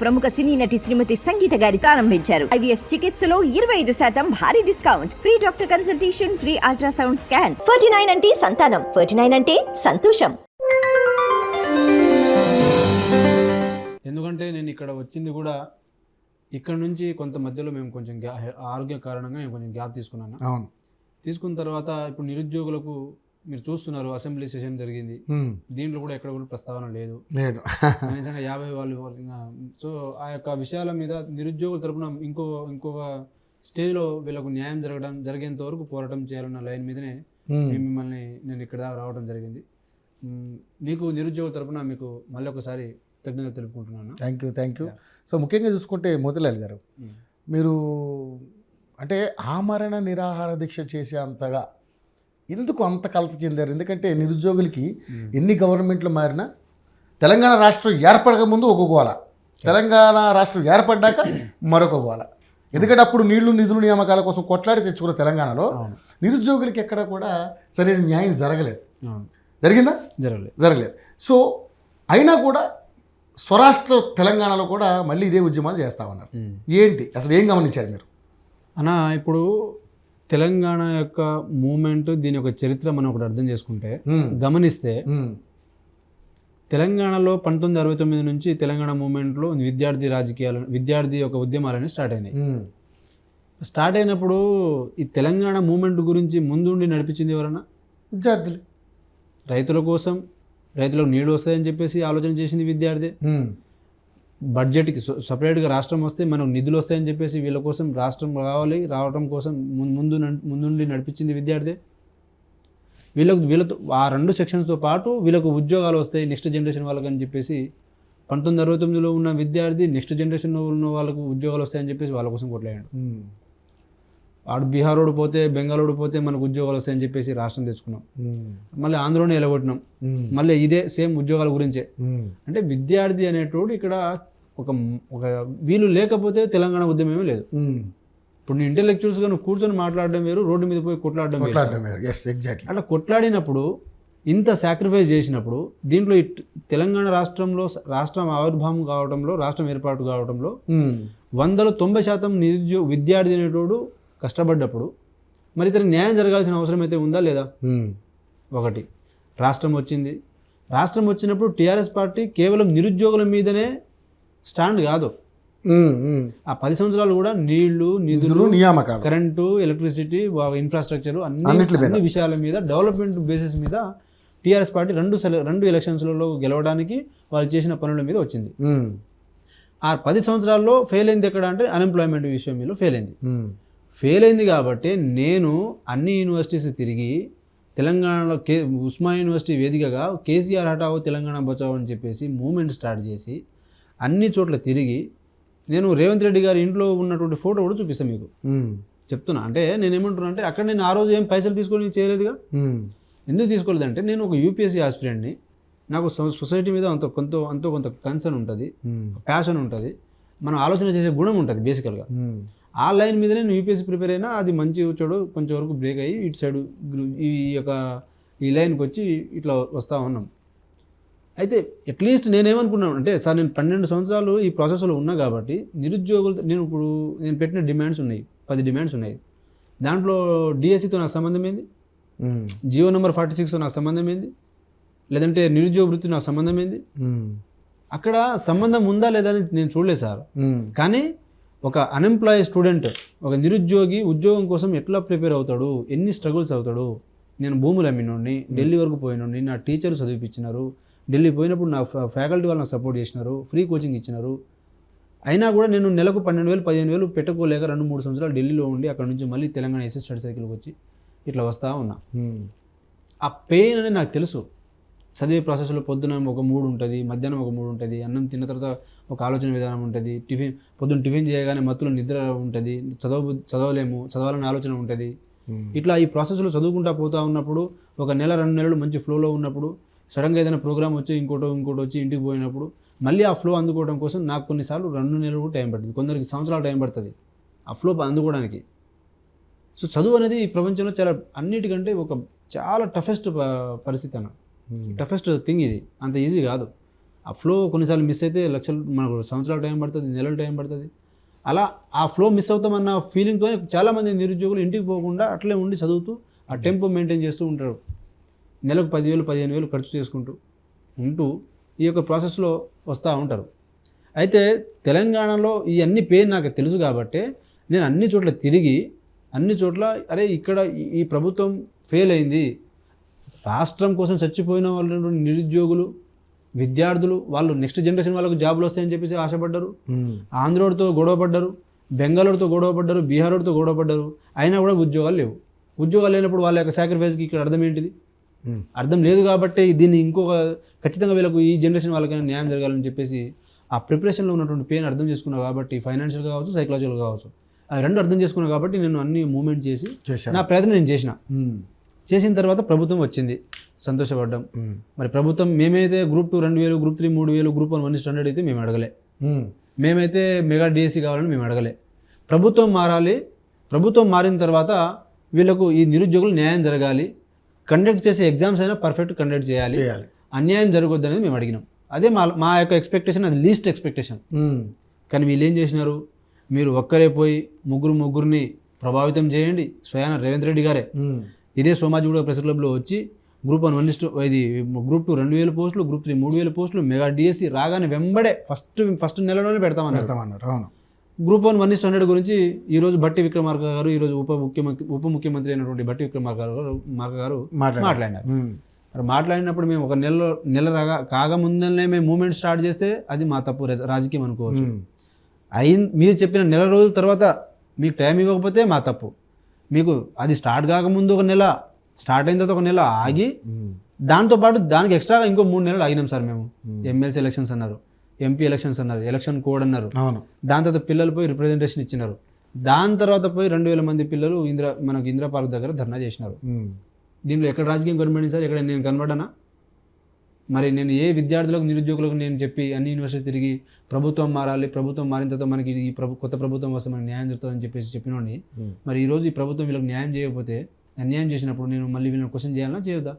ప్రముఖ సినీ నటి శ్రీమతి సంగీత గారి ప్రారంభించారు. IVF చికిత్సలో 25% భారీ discount, free doctor consultation, free ultrasound scan. 49 అంటే సంతానం, 49 అంటే సంతోషం. ఎందుకంటే నేను ఇక్కడ వచ్చింది కూడా ఇక్కడ నుంచి కొంత మధ్యలో మేము కొంచెం ఆరోగ్య కారణంగా నేను కొంచెం గ్యాప్ తీసుకున్నాను. అవును, తీసుకున్న తర్వాత ఇప్పుడు నిరుద్యోగులకు మీరు చూస్తున్నారు, అసెంబ్లీ సెషన్ జరిగింది, దీంట్లో కూడా ఎక్కడ కూడా ప్రస్తావన లేదు. నిజంగా 50 వాళ్ళు. సో ఆ యొక్క విషయాల మీద నిరుద్యోగుల తరపున ఇంకొక స్టేజ్లో వీళ్ళకు న్యాయం జరిగేంత వరకు పోరాటం చేయాలన్న లైన్ మీదనే మిమ్మల్ని నేను ఇక్కడ రావడం జరిగింది. మీకు నిరుద్యోగుల తరపున మీకు మళ్ళీ ఒకసారి కృతజ్ఞతలు తెలుపుకుంటున్నాను. Thank you. సో ముఖ్యంగా చూసుకుంటే మోతిలాల్ గారు, మీరు అంటే ఆమరణ నిరాహార దీక్ష చేసే అంతగా ఎందుకు అంత కలత చెందారు? ఎందుకంటే నిరుద్యోగులకి ఎన్ని గవర్నమెంట్లు మారినా తెలంగాణ రాష్ట్రం ఏర్పడక ముందు ఒక గోల, తెలంగాణ రాష్ట్రం ఏర్పడ్డాక మరొక గోల. ఎందుకంటే అప్పుడు నీళ్లు నిధులు నియామకాల కోసం కొట్లాడి తెచ్చుకున్న తెలంగాణలో నిరుద్యోగులకి ఎక్కడ కూడా సరైన న్యాయం జరగలేదు. జరిగిందా? జరగలేదు. సో అయినా కూడా స్వరాష్ట్ర తెలంగాణలో కూడా మళ్ళీ ఇదే ఉద్యమాలు చేస్తామన్నారు. ఏంటి అసలు ఏం గమనించారు మీరు? అన్నా, ఇప్పుడు తెలంగాణ యొక్క మూమెంట్, దీని యొక్క చరిత్ర మనం ఒకటి అర్థం చేసుకుంటే గమనిస్తే తెలంగాణలో 1969 నుంచి తెలంగాణ మూమెంట్లో విద్యార్థి యొక్క ఉద్యమాలని స్టార్ట్ అయినాయి. స్టార్ట్ అయినప్పుడు ఈ తెలంగాణ మూమెంట్ గురించి ముందుండి నడిపించింది ఎవరన్నా? విద్యార్థులు. రైతుల కోసం, రైతులకు నీళ్ళు వస్తాయని చెప్పేసి ఆలోచన చేసింది విద్యార్థి. బడ్జెట్కి సపరేట్గా రాష్ట్రం వస్తే మనకు నిధులు వస్తాయని చెప్పేసి వీళ్ళ కోసం రాష్ట్రం రావడం కోసం ముందుండి నడిపించింది విద్యార్థి. వీళ్ళతో ఆ 2 సెక్షన్స్తో పాటు వీళ్ళకు ఉద్యోగాలు వస్తాయి నెక్స్ట్ జనరేషన్ వాళ్ళకి అని చెప్పేసి 1969లో ఉన్న విద్యార్థి నెక్స్ట్ జనరేషన్లో ఉన్న వాళ్ళకు ఉద్యోగాలు వస్తాయని చెప్పేసి వాళ్ళ కోసం కొట్లాడాడు. వాడు బీహార్ పోతే, బెంగాల్ పోతే మనకు ఉద్యోగాలు వస్తాయని చెప్పేసి రాష్ట్రం తెచ్చుకున్నాం. మళ్ళీ ఆంధ్రలోనే ఎలగొట్టినాం. మళ్ళీ ఇదే సేమ్ ఉద్యోగాల గురించే. అంటే విద్యార్థి అనేటోడు ఇక్కడ ఒక వీళ్ళు లేకపోతే తెలంగాణ ఉద్యమమే లేదు. ఇప్పుడు నేను ఇంటెలెక్చువల్స్గా నువ్వు కూర్చొని మాట్లాడడం వేరు, రోడ్డు మీద పోయి కొట్లాడడం వేరు. అట్లా కొట్లాడినప్పుడు, ఇంత సాక్రిఫైస్ చేసినప్పుడు, దీంట్లో తెలంగాణ రాష్ట్రం ఆవిర్భావం కావడంలో, రాష్ట్రం ఏర్పాటు కావడంలో 90% విద్యార్థి అనేటోడు కష్టపడ్డప్పుడు మరి ఇతనికి న్యాయం జరగాల్సిన అవసరం అయితే ఉందా లేదా? ఒకటి, రాష్ట్రం వచ్చినప్పుడు టీఆర్ఎస్ పార్టీ కేవలం నిరుద్యోగుల మీదనే స్టాండ్ కాదు. ఆ 10 సంవత్సరాలు కూడా నీళ్లు, నిధులు, నియామకాలు, కరెంటు, ఎలక్ట్రిసిటీ, ఇన్ఫ్రాస్ట్రక్చర్ అన్ని విషయాల మీద డెవలప్మెంట్ బేసిస్ మీద టీఆర్ఎస్ పార్టీ 2 ఎలక్షన్స్లలో గెలవడానికి వాళ్ళు చేసిన పనుల మీద వచ్చింది. ఆ 10 సంవత్సరాల్లో ఫెయిల్ అయింది ఎక్కడ అంటే అన్ఎంప్లాయ్మెంట్ విషయంలో ఫెయిల్ అయింది. కాబట్టి నేను అన్ని యూనివర్సిటీస్ తిరిగి తెలంగాణలో ఉస్మానియా యూనివర్సిటీ వేదికగా కేసీఆర్ హఠావో తెలంగాణ బచావో అని చెప్పేసి మూమెంట్ స్టార్ట్ చేసి అన్ని చోట్ల తిరిగి నేను రేవంత్ రెడ్డి గారి ఇంట్లో ఉన్నటువంటి ఫోటో కూడా చూపిస్తాను మీకు. చెప్తున్నా అంటే నేనేమంటున్నా అంటే అక్కడ నేను ఆ రోజు ఏం పైసలు తీసుకొని చేయలేదుగా. ఎందుకు తీసుకోలేదంటే నేను ఒక యూపీఎస్సీ ఆస్పిరెంట్ని, నాకు సొసైటీ మీద కొంత కన్సర్న్ ఉంటుంది, ప్యాషన్ ఉంటుంది, మనం ఆలోచన చేసే గుణం ఉంటుంది బేసికల్గా. ఆ లైన్ మీదనే నేను యూపీఎస్సీ ప్రిపేర్ అయినా అది మంచి చెడు కొంచెం వరకు బ్రేక్ అయ్యి ఇటు సైడ్ ఈ లైన్కి వచ్చి ఇట్లా వస్తూ ఉన్నాం. అయితే అట్లీస్ట్ నేనేమనుకున్నాను అంటే, సార్ నేను 12 సంవత్సరాలు ఈ ప్రాసెస్లో ఉన్నా కాబట్టి నిరుద్యోగులు నేను పెట్టిన డిమాండ్స్ ఉన్నాయి, 10 డిమాండ్స్ ఉన్నాయి. దాంట్లో డిఎస్సితో నాకు సంబంధం ఏంది, జియో నెంబర్ 46తో నాకు సంబంధం ఏంది, లేదంటే నిరుద్యోగ వృత్తి నాకు సంబంధం ఏంది? అక్కడ సంబంధం ఉందా లేదా అని నేను చూడలేదు సార్. కానీ ఒక అన్ఎంప్లాయీ స్టూడెంట్, ఒక నిరుద్యోగి ఉద్యోగం కోసం ఎట్లా ప్రిపేర్ అవుతాడు, ఎన్ని స్ట్రగుల్స్ అవుతాడు. నేను భూములు అమ్మినోడిని, ఢిల్లీ వరకు పోయినోడిని, నా టీచర్లు చదివిపించినారు, ఢిల్లీ పోయినప్పుడు నా ఫ్యాకల్టీ వాళ్ళు నాకు సపోర్ట్ చేసినారు, ఫ్రీ కోచింగ్ ఇచ్చినారు. అయినా కూడా నేను నెలకు 12,000 15,000 పెట్టుకోలేక 2-3 సంవత్సరాలు ఢిల్లీలో ఉండి అక్కడ నుంచి మళ్ళీ తెలంగాణ ఎస్సీ స్టడీ సర్కిల్కి వచ్చి ఇట్లా వస్తూ ఉన్నా. ఆ పెయిన్ అనేది నాకు తెలుసు. చదివే ప్రాసెస్లో పొద్దున ఒక మూడు ఉంటుంది, మధ్యాహ్నం ఒక మూడు ఉంటుంది, అన్నం తిన్న తర్వాత ఒక ఆలోచన విధానం ఉంటుంది, పొద్దున్న టిఫిన్ చేయగానే మత్తులో నిద్ర ఉంటుంది, చదవాలని ఆలోచన ఉంటుంది. ఇట్లా ఈ ప్రాసెస్లో చదువుకుంటా పోతూ ఉన్నప్పుడు ఒక నెల 2 నెలలు మంచి ఫ్లోలో ఉన్నప్పుడు సడన్గా ఏదైనా ప్రోగ్రామ్ వచ్చి ఇంకోటి వచ్చి ఇంటికి పోయినప్పుడు మళ్ళీ ఆ ఫ్లో అందుకోవడం కోసం నాకు కొన్నిసార్లు 2 నెలలు కూడా టైం పడుతుంది, కొందరికి సంవత్సరాలు టైం పడుతుంది ఆ ఫ్లో అందుకోవడానికి. సో చదువు అనేది ఈ ప్రపంచంలో అన్నిటికంటే చాలా టఫెస్ట్ పరిస్థితి టఫెస్ట్ థింగ్ ఇది, అంత ఈజీ కాదు. ఆ ఫ్లో కొన్నిసార్లు మిస్ అయితే లక్షలు మనకు సంవత్సరాలు టైం పడుతుంది, నెలలు టైం పడుతుంది. అలా ఆ ఫ్లో మిస్ అవుతామన్న ఫీలింగ్తో చాలామంది నిరుద్యోగులు ఇంటికి పోకుండా అట్లే ఉండి చదువుతూ ఆ టెంపో మెయింటైన్ చేస్తూ ఉంటారు. నెలకు 10,000 15,000 ఖర్చు చేసుకుంటూ ఉంటూ ఈ యొక్క ప్రాసెస్లో వస్తూ ఉంటారు. అయితే తెలంగాణలో ఈ అన్ని పేరు నాకు తెలుసు కాబట్టి నేను అన్ని చోట్ల తిరిగి అన్ని చోట్ల అరే ఇక్కడ ఈ ప్రభుత్వం ఫెయిల్ అయింది, రాష్ట్రం కోసం చచ్చిపోయిన వాళ్ళు నిరుద్యోగులు విద్యార్థులు వాళ్ళు నెక్స్ట్ జనరేషన్ వాళ్ళకు జాబులు వస్తాయని చెప్పేసి ఆశపడ్డారు. ఆంధ్రోడితో గొడవపడ్డారు, బెంగాళూరుతో గొడవపడ్డారు, బీహారోడితో గొడవపడ్డారు, అయినా కూడా ఉద్యోగాలు లేవు. ఉద్యోగాలు లేనప్పుడు వాళ్ళ యొక్క సాక్రిఫైస్కి ఇక్కడ అర్థం ఏంటిది? అర్థం లేదు. కాబట్టి దీన్ని ఇంకొక ఖచ్చితంగా వీళ్ళకు ఈ జనరేషన్ వాళ్ళకైనా న్యాయం జరగాలని చెప్పేసి ఆ ప్రిపరేషన్లో ఉన్నటువంటి పెయిన్ అర్థం చేసుకున్నా కాబట్టి ఫైనాన్షియల్గా కావచ్చు, సైకలాజికల్గా కావచ్చు, అది రెండు అర్థం చేసుకున్నా కాబట్టి నేను అన్ని మూమెంట్ చేసి నా ప్రయత్నం నేను చేసిన తర్వాత ప్రభుత్వం వచ్చింది, సంతోషపడ్డాం. మరి ప్రభుత్వం మేమైతే గ్రూప్ 2 2,000, గ్రూప్ 3 3,000, గ్రూప్ 1 1 స్టాండర్డ్ అయితే మేము అడగలే. మేమైతే మెగా డిఎస్సి కావాలని మేము అడగలే. ప్రభుత్వం మారాలి, ప్రభుత్వం మారిన తర్వాత వీళ్ళకు ఈ నిరుద్యోగులు న్యాయం జరగాలి, కండక్ట్ చేసే ఎగ్జామ్స్ అయినా పర్ఫెక్ట్ కండక్ట్ చేయాలి, అన్యాయం జరగొద్దు అనేది మేము అడిగినాం. అదే మా యొక్క ఎక్స్పెక్టేషన్, అది లీస్ట్ ఎక్స్పెక్టేషన్. కానీ వీళ్ళు ఏం చేసినారు, మీరు ఒక్కరే పోయి ముగ్గురిని ప్రభావితం చేయండి. స్వయాన రేవంత్ రెడ్డి గారే ఇదే సోమాజిగూడ ప్రెస్ క్లబ్లో వచ్చి గ్రూప్ 1 1 ఇది గ్రూప్ 2 2,000 పోస్టులు, గ్రూప్ 3 3,000 పోస్టులు, మెగా డిఎస్సి రాగానే వెంబడే ఫస్ట్ నెలలోనే పెడతామన్నారు. గ్రూప్ 1 1 స్టాండర్డ్ గురించి ఈరోజు బట్టి విక్రమార్క గారు, ఈరోజు ఉప ముఖ్యమంత్రి అయినటువంటి బట్టి విక్రమార్క గారు మాట్లాడినారు. మరి మాట్లాడినప్పుడు మేము ఒక నెల కాకముందనే మేము మూమెంట్ స్టార్ట్ చేస్తే అది మా తప్పు, రాజకీయం అనుకోవచ్చు. మీరు చెప్పిన నెల రోజుల తర్వాత మీకు టైం ఇవ్వకపోతే మా తప్పు. మీకు అది స్టార్ట్ కాకముందు ఒక నెల, స్టార్ట్ అయిన తర్వాత ఒక నెల ఆగి దాంతోపాటు దానికి ఎక్స్ట్రాగా ఇంకో 3 నెలలు ఆగినాం సార్ మేము. ఎమ్మెల్సీ ఎలక్షన్స్ అన్నారు, ఎంపీ ఎలక్షన్స్ అన్నారు, ఎలక్షన్ కోడ్ అన్నారు. దాని తర్వాత పిల్లలు పోయి రిప్రజెంటేషన్ ఇచ్చినారు. దాని తర్వాత పోయి 2,000 మంది పిల్లలు మనకు ఇందిరా పార్క్ దగ్గర ధర్నా చేసినారు. దీనిలో ఎక్కడ రాజకీయం కనబడింది సార్? ఎక్కడ నేను కనబడ్డానా? మరి నేను ఏ విద్యార్థులకు నిరుద్యోగులకు నేను చెప్పి అన్ని యూనివర్సిటీ తిరిగి ప్రభుత్వం మారాలి, ప్రభుత్వం మారిన తర్వాత మనకి ఈ కొత్త ప్రభుత్వం వస్తే మనకి న్యాయం జరుగుతుందని చెప్పేసి చెప్పినోడిని, మరి ఈరోజు ఈ ప్రభుత్వం వీళ్ళకి న్యాయం చేయకపోతే, అన్యాయం చేసినప్పుడు నేను మళ్ళీ వీళ్ళని క్వశ్చన్ చేయాలన్నా చేయొద్దా?